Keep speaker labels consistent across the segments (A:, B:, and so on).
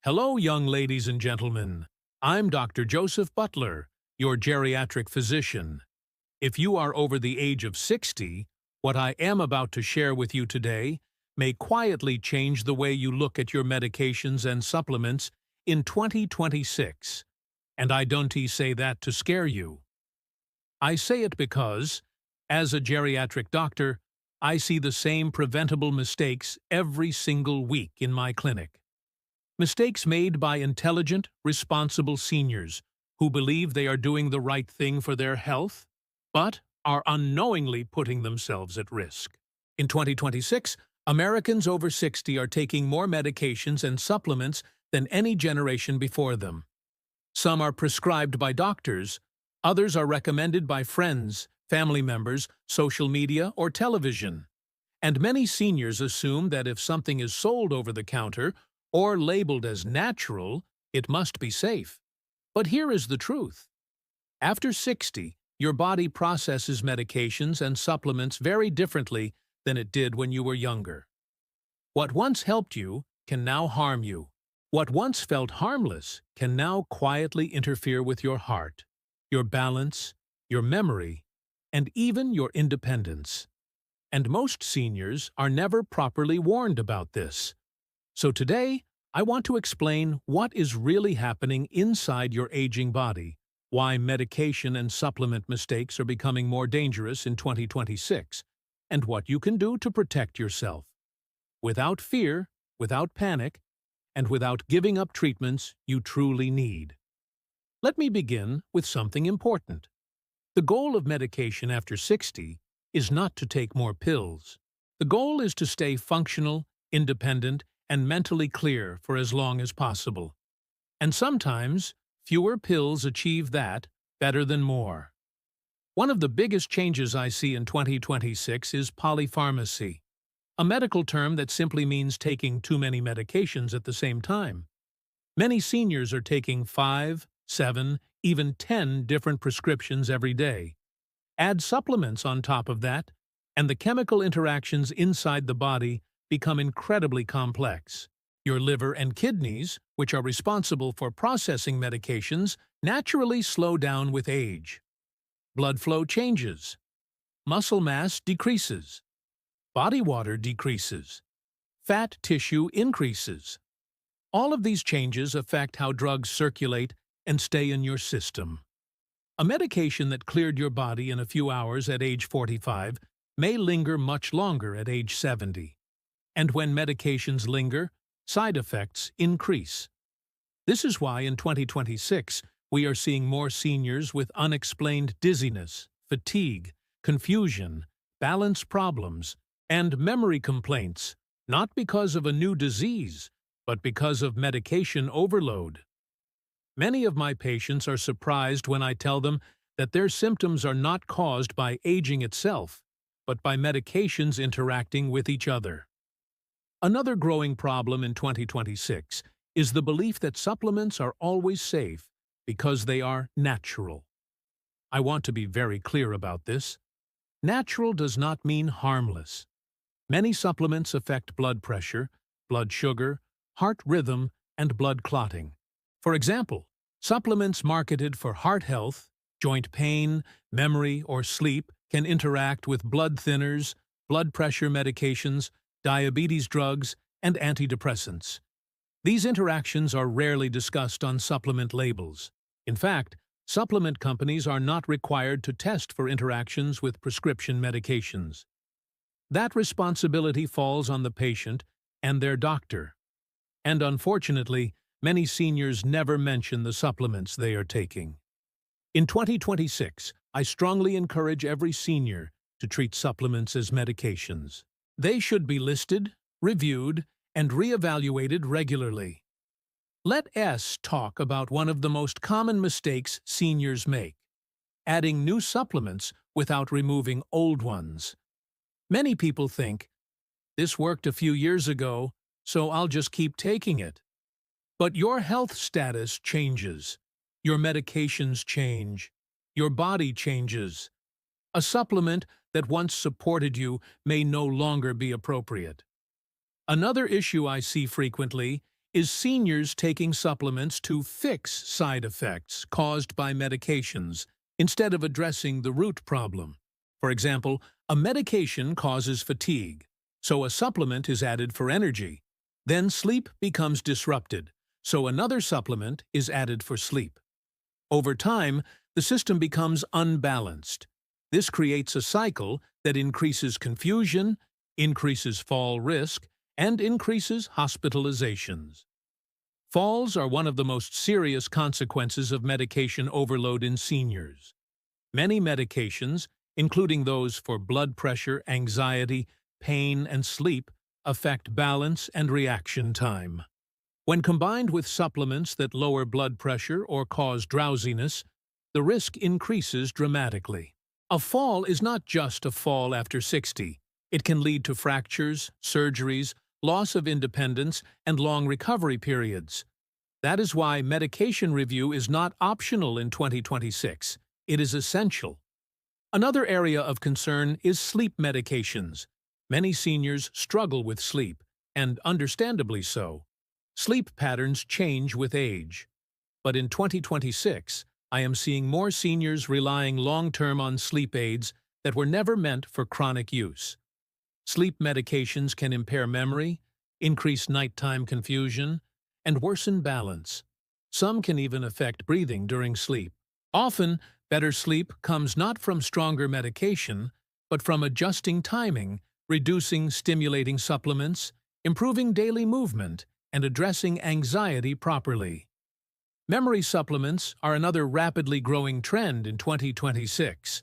A: Hello, young ladies and gentlemen. I'm Dr. Joseph Butler, your geriatric physician. If you are over the age of 60, what I am about to share with you today may quietly change the way you look at your medications and supplements in 2026. And I don't say that to scare you. I say it because, as a geriatric doctor, I see the same preventable mistakes every single week in my clinic. Mistakes made by intelligent, responsible seniors who believe they are doing the right thing for their health, but are unknowingly putting themselves at risk. In 2026, Americans over 60 are taking more medications and supplements than any generation before them. Some are prescribed by doctors, others are recommended by friends, family members, social media, or television. And many seniors assume that if something is sold over the counter or labeled as natural, it must be safe. But here is the truth. After 60, your body processes medications and supplements very differently than it did when you were younger. What once helped you can now harm you. What once felt harmless can now quietly interfere with your heart, your balance, your memory, and even your independence. And most seniors are never properly warned about this. So today, I want to explain what is really happening inside your aging body, why medication and supplement mistakes are becoming more dangerous in 2026, and what you can do to protect yourself. Without fear, without panic, and without giving up treatments you truly need. Let me begin with something important. The goal of medication after 60 is not to take more pills. The goal is to stay functional, independent, and mentally clear for as long as possible. And sometimes, fewer pills achieve that better than more. One of the biggest changes I see in 2026 is polypharmacy, a medical term that simply means taking too many medications at the same time. Many seniors are taking 5, 7, even 10 different prescriptions every day. Add supplements on top of that, and the chemical interactions inside the body become incredibly complex. Your liver and kidneys, which are responsible for processing medications, naturally slow down with age. Blood flow changes. Muscle mass decreases. Body water decreases. Fat tissue increases. All of these changes affect how drugs circulate and stay in your system. A medication that cleared your body in a few hours at age 45 may linger much longer at age 70. And when medications linger, side effects increase. This is why in 2026 we are seeing more seniors with unexplained dizziness, fatigue, confusion, balance problems, and memory complaints, not because of a new disease, but because of medication overload. Many of my patients are surprised when I tell them that their symptoms are not caused by aging itself, but by medications interacting with each other. Another growing problem in 2026 is the belief that supplements are always safe because they are natural. I want to be very clear about this. Natural does not mean harmless. Many supplements affect blood pressure, blood sugar, heart rhythm, and blood clotting. For example, supplements marketed for heart health, joint pain, memory, or sleep can interact with blood thinners, blood pressure medications, diabetes drugs, and antidepressants. These interactions are rarely discussed on supplement labels. In fact, supplement companies are not required to test for interactions with prescription medications. That responsibility falls on the patient and their doctor. And unfortunately, many seniors never mention the supplements they are taking. In 2026, I strongly encourage every senior to treat supplements as medications. They should be listed, reviewed, and reevaluated regularly. Let us talk about one of the most common mistakes seniors make: adding new supplements without removing old ones. Many people think, "This worked a few years ago, so I'll just keep taking it." But your health status changes. Your medications change. Your body changes. A supplement that once supported you may no longer be appropriate. Another issue I see frequently is seniors taking supplements to fix side effects caused by medications instead of addressing the root problem. For example, a medication causes fatigue, so a supplement is added for energy. Then sleep becomes disrupted, so another supplement is added for sleep. Over time, the system becomes unbalanced. This creates a cycle that increases confusion, increases fall risk, and increases hospitalizations. Falls are one of the most serious consequences of medication overload in seniors. Many medications, including those for blood pressure, anxiety, pain, and sleep, affect balance and reaction time. When combined with supplements that lower blood pressure or cause drowsiness, the risk increases dramatically. A fall is not just a fall after 60. It can lead to fractures, surgeries, loss of independence, and long recovery periods. That is why medication review is not optional in 2026. It is essential. Another area of concern is sleep medications. Many seniors struggle with sleep, and understandably so. Sleep patterns change with age. But in 2026, I am seeing more seniors relying long-term on sleep aids that were never meant for chronic use. Sleep medications can impair memory, increase nighttime confusion, and worsen balance. Some can even affect breathing during sleep. Often, better sleep comes not from stronger medication, but from adjusting timing, reducing stimulating supplements, improving daily movement, and addressing anxiety properly. Memory supplements are another rapidly growing trend in 2026.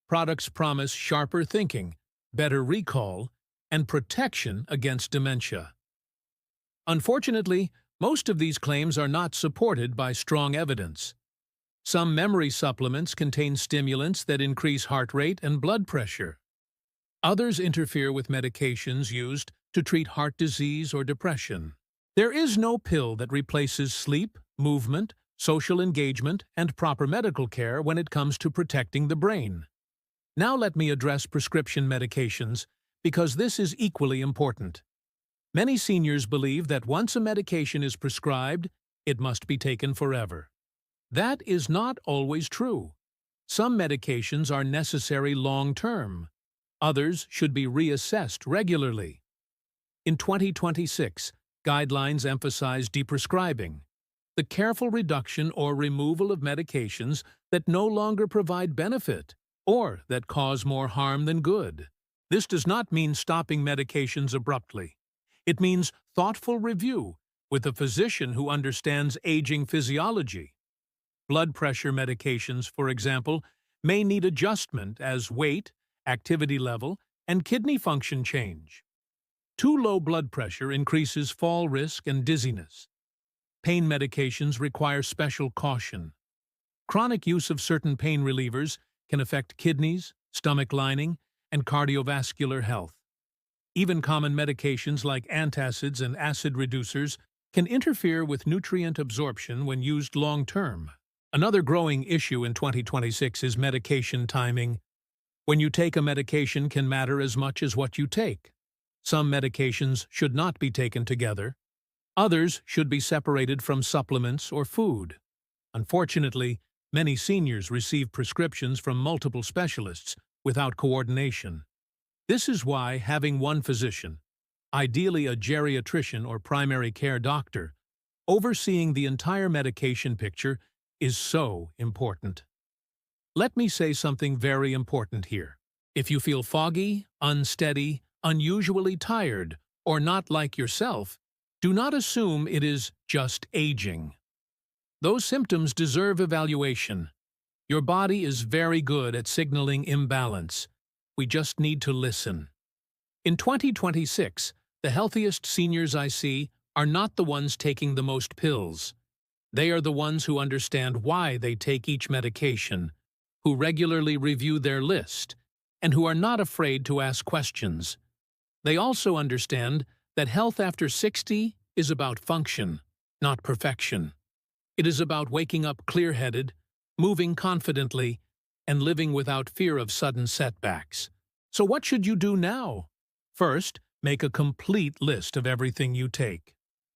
A: Products promise sharper thinking, better recall, and protection against dementia. Unfortunately, most of these claims are not supported by strong evidence. Some memory supplements contain stimulants that increase heart rate and blood pressure. Others interfere with medications used to treat heart disease or depression. There is no pill that replaces sleep, movement, social engagement, and proper medical care when it comes to protecting the brain. Now let me address prescription medications, because this is equally important. Many seniors believe that once a medication is prescribed, it must be taken forever. That is not always true. Some medications are necessary long-term. Others should be reassessed regularly. In 2026, guidelines emphasize deprescribing, the careful reduction or removal of medications that no longer provide benefit or that cause more harm than good. This does not mean stopping medications abruptly. It means thoughtful review with a physician who understands aging physiology. Blood pressure medications, for example, may need adjustment as weight, activity level, and kidney function change. Too low blood pressure increases fall risk and dizziness. Pain medications require special caution. Chronic use of certain pain relievers can affect kidneys, stomach lining, and cardiovascular health. Even common medications like antacids and acid reducers can interfere with nutrient absorption when used long-term. Another growing issue in 2026 is medication timing. When you take a medication can matter as much as what you take. Some medications should not be taken together. Others should be separated from supplements or food. Unfortunately, many seniors receive prescriptions from multiple specialists without coordination. This is why having one physician, ideally a geriatrician or primary care doctor, overseeing the entire medication picture is so important. Let me say something very important here. If you feel foggy, unsteady, unusually tired, or not like yourself, do not assume it is just aging. Those symptoms deserve evaluation. Your body is very good at signaling imbalance. We just need to listen. In 2026, the healthiest seniors I see are not the ones taking the most pills. They are the ones who understand why they take each medication, who regularly review their list, and who are not afraid to ask questions. They also understand that health after 60 is about function, not perfection. It is about waking up clear-headed, moving confidently, and living without fear of sudden setbacks. So what should you do now? First, make a complete list of everything you take.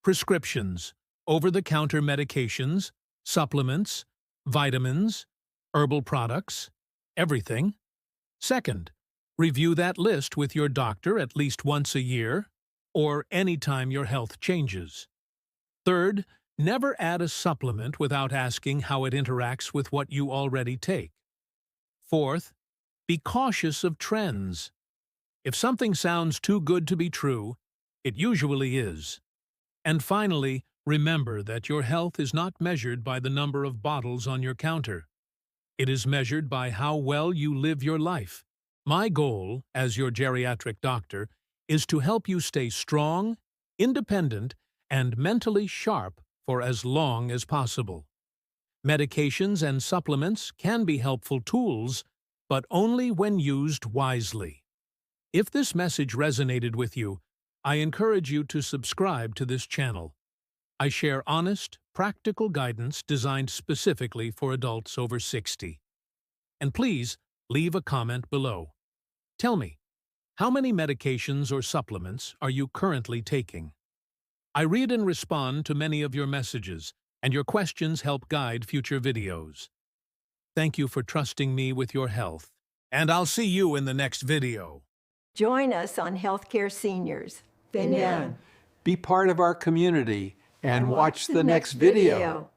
A: prescriptions, over-the-counter medications, supplements, vitamins, herbal products, everything. Second, review that list with your doctor at least once a year or anytime your health changes. Third, never add a supplement without asking how it interacts with what you already take. Fourth, be cautious of trends. If something sounds too good to be true, it usually is. And finally, remember that your health is not measured by the number of bottles on your counter. It is measured by how well you live your life. My goal, as your geriatric doctor, is to help you stay strong, independent, and mentally sharp for as long as possible. Medications and supplements can be helpful tools, but only when used wisely. If this message resonated with you, I encourage you to subscribe to this channel. I share honest, practical guidance designed specifically for adults over 60. And please, leave a comment below. Tell me, how many medications or supplements are you currently taking? I read and respond to many of your messages, and your questions help guide future videos. Thank you for trusting me with your health, and I'll see you in the next video.
B: Join us on Healthcare Seniors.
C: Amen. Be part of our community and watch the next video.